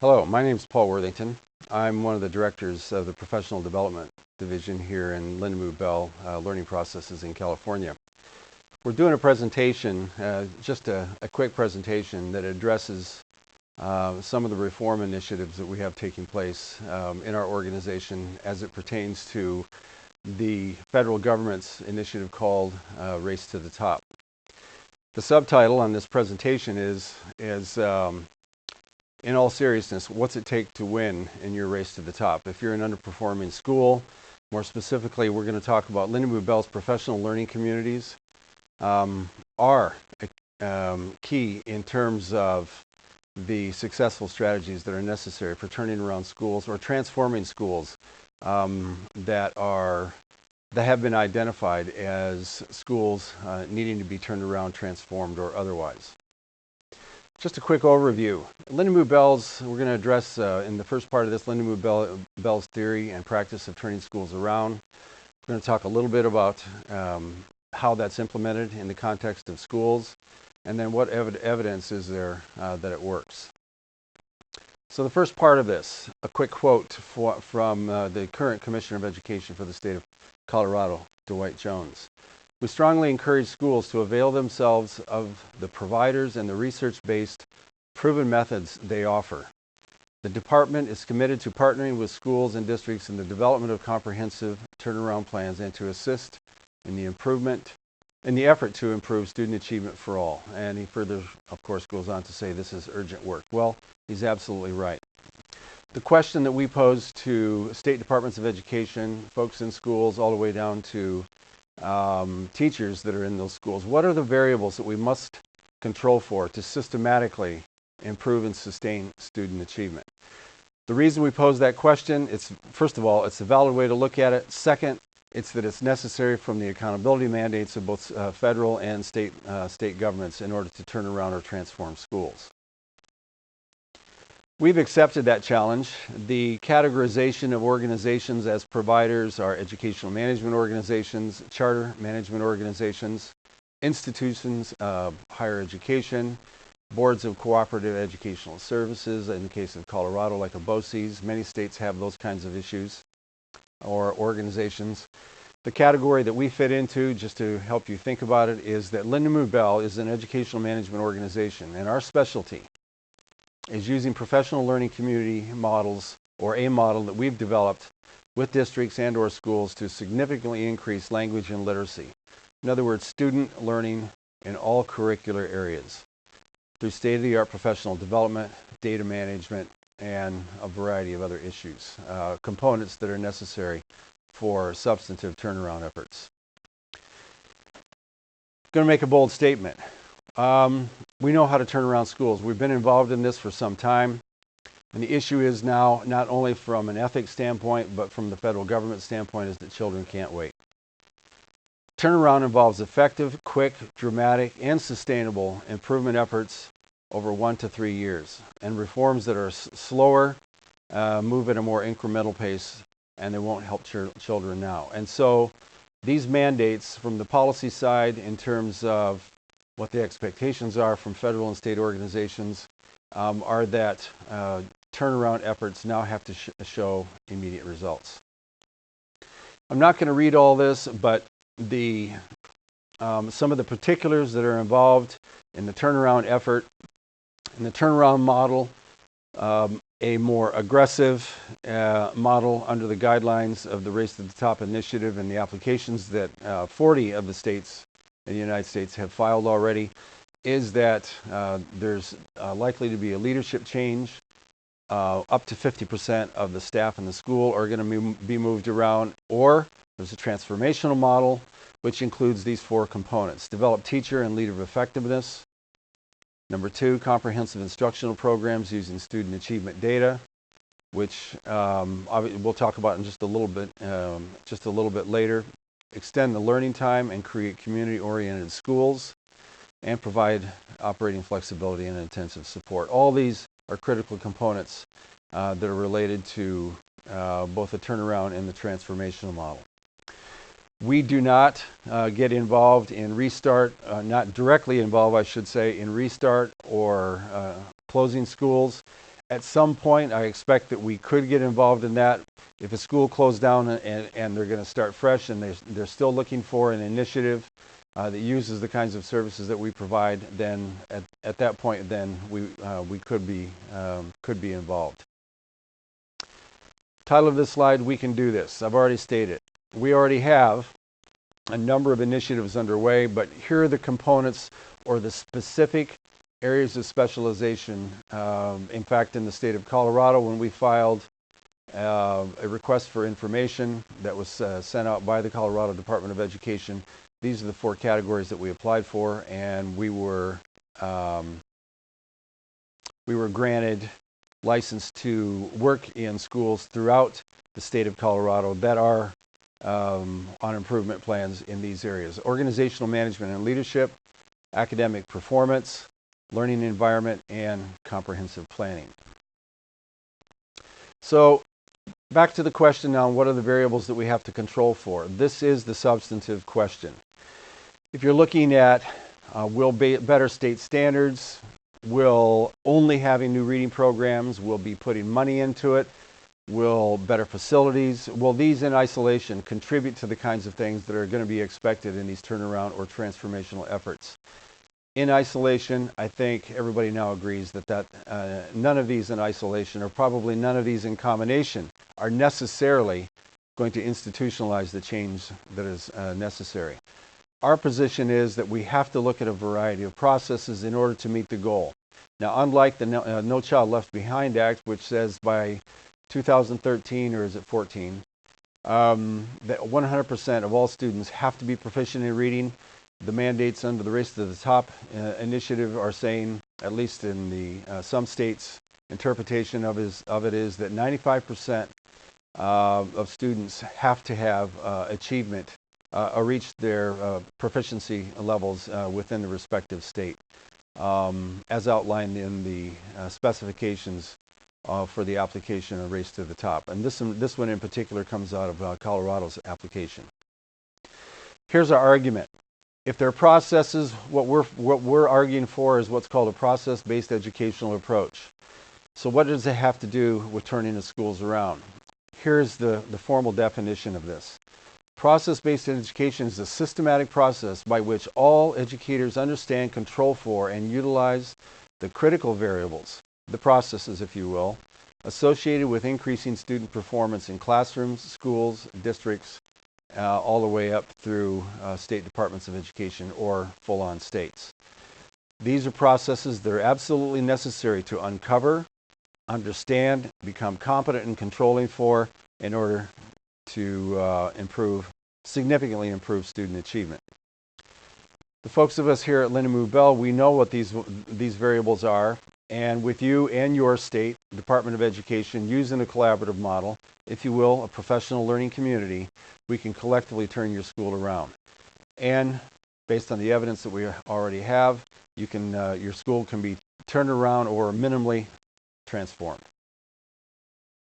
Hello, my name is Paul Worthington. I'm one of the directors of the Professional Development Division here in Lindamood-Bell Learning Processes in California. We're doing a presentation, just a quick presentation that addresses some of the reform initiatives that we have taking place in our organization as it pertains to the federal government's initiative called Race to the Top. The subtitle on this presentation is in all seriousness, what's it take to win in your race to the top? If you're an underperforming school, more specifically, we're going to talk about Lindamood-Bell's professional learning communities are key in terms of the successful strategies that are necessary for turning around schools or transforming schools that have been identified as schools needing to be turned around, transformed, or otherwise. Just a quick overview. Lindamood-Bell's, we're going to address in the first part of this Lindamood-Bell's theory and practice of turning schools around. We're going to talk a little bit about how that's implemented in the context of schools, and then what evidence is there that it works. So the first part of this, a quick quote from the current Commissioner of Education for the state of Colorado, Dwight Jones. We strongly encourage schools to avail themselves of the providers and the research-based proven methods they offer. The department is committed to partnering with schools and districts in the development of comprehensive turnaround plans and to assist in the effort to improve student achievement for all. And he further, of course, goes on to say this is urgent work. Well, he's absolutely right. The question that we pose to state departments of education, folks in schools, all the way down to teachers that are in those schools. What are the variables that we must control for to systematically improve and sustain student achievement? The reason we pose that question, first of all, it's a valid way to look at it. Second, it's that it's necessary from the accountability mandates of both federal and state governments in order to turn around or transform schools. We've accepted that challenge. The categorization of organizations as providers are educational management organizations, charter management organizations, institutions of higher education, boards of cooperative educational services, in the case of Colorado, like a BOCES. Many states have those kinds of issues or organizations. The category that we fit into, just to help you think about it, is that Lindamood-Bell is an educational management organization, and our specialty is using professional learning community models, or a model that we've developed with districts and or schools to significantly increase language and literacy. In other words, student learning in all curricular areas through state-of-the-art professional development, data management, and a variety of other issues, components that are necessary for substantive turnaround efforts. I'm going to make a bold statement. We know how to turn around schools. We've been involved in this for some time. And the issue is now, not only from an ethics standpoint, but from the federal government standpoint, is that children can't wait. Turnaround involves effective, quick, dramatic, and sustainable improvement efforts over 1 to 3 years, and reforms that are slower, move at a more incremental pace, and they won't help children now. And so these mandates from the policy side in terms of what the expectations are from federal and state organizations are that turnaround efforts now have to show immediate results. I'm not going to read all this, but some of the particulars that are involved in the turnaround effort, in the turnaround model, a more aggressive model under the guidelines of the Race to the Top initiative and the applications that 40 of the states in the United States have filed already, is that there's likely to be a leadership change. Up to 50% of the staff in the school are going to be moved around, or there's a transformational model which includes these 4 components. Develop teacher and leader effectiveness. Number 2, comprehensive instructional programs using student achievement data, which we'll talk about in just a little bit later. Extend the learning time and create community-oriented schools, and provide operating flexibility and intensive support. All these are critical components that are related to both the turnaround and the transformational model. We do not get involved in restart, not directly involved, I should say, in restart or closing schools. At some point, I expect that we could get involved in that. If a school closed down and they're going to start fresh and they're still looking for an initiative that uses the kinds of services that we provide, then at that point, then we could be involved. Title of this slide: We Can Do This. I've already stated we already have a number of initiatives underway, but here are the components or the specific areas of specialization. In fact, in the state of Colorado, when we filed a request for information that was sent out by the Colorado Department of Education, these are the 4 categories that we applied for, and we were granted license to work in schools throughout the state of Colorado that are on improvement plans in these areas: organizational management and leadership, academic performance, learning environment, and comprehensive planning. So back to the question now, what are the variables that we have to control for? This is the substantive question. If you're looking at will better state standards, will only having new reading programs, will be putting money into it, will better facilities, will these in isolation contribute to the kinds of things that are going to be expected in these turnaround or transformational efforts? In isolation, I think everybody now agrees that none of these in isolation, or probably none of these in combination, are necessarily going to institutionalize the change that is necessary. Our position is that we have to look at a variety of processes in order to meet the goal. Now, unlike the No Child Left Behind Act, which says by 2013, or is it 14, that 100% of all students have to be proficient in reading, the mandates under the Race to the Top initiative are saying, at least in the some states' interpretation of it is that 95% of students have to have achievement or reach their proficiency levels within the respective state, as outlined in the specifications for the application of Race to the Top. And this one in particular comes out of Colorado's application. Here's our argument. If there are processes, what we're arguing for is what's called a process-based educational approach. So what does it have to do with turning the schools around? Here's the formal definition of this. Process-based education is a systematic process by which all educators understand, control for, and utilize the critical variables, the processes, if you will, associated with increasing student performance in classrooms, schools, districts, all the way up through state departments of education or full-on states. These are processes that are absolutely necessary to uncover, understand, become competent in controlling for in order to significantly improve student achievement. The folks of us here at Lindamood-Bell, we know what these variables are, and with you and your state Department of Education using a collaborative model, if you will, a professional learning community, we can collectively turn your school around. And based on the evidence that we already have, your school can be turned around or minimally transformed.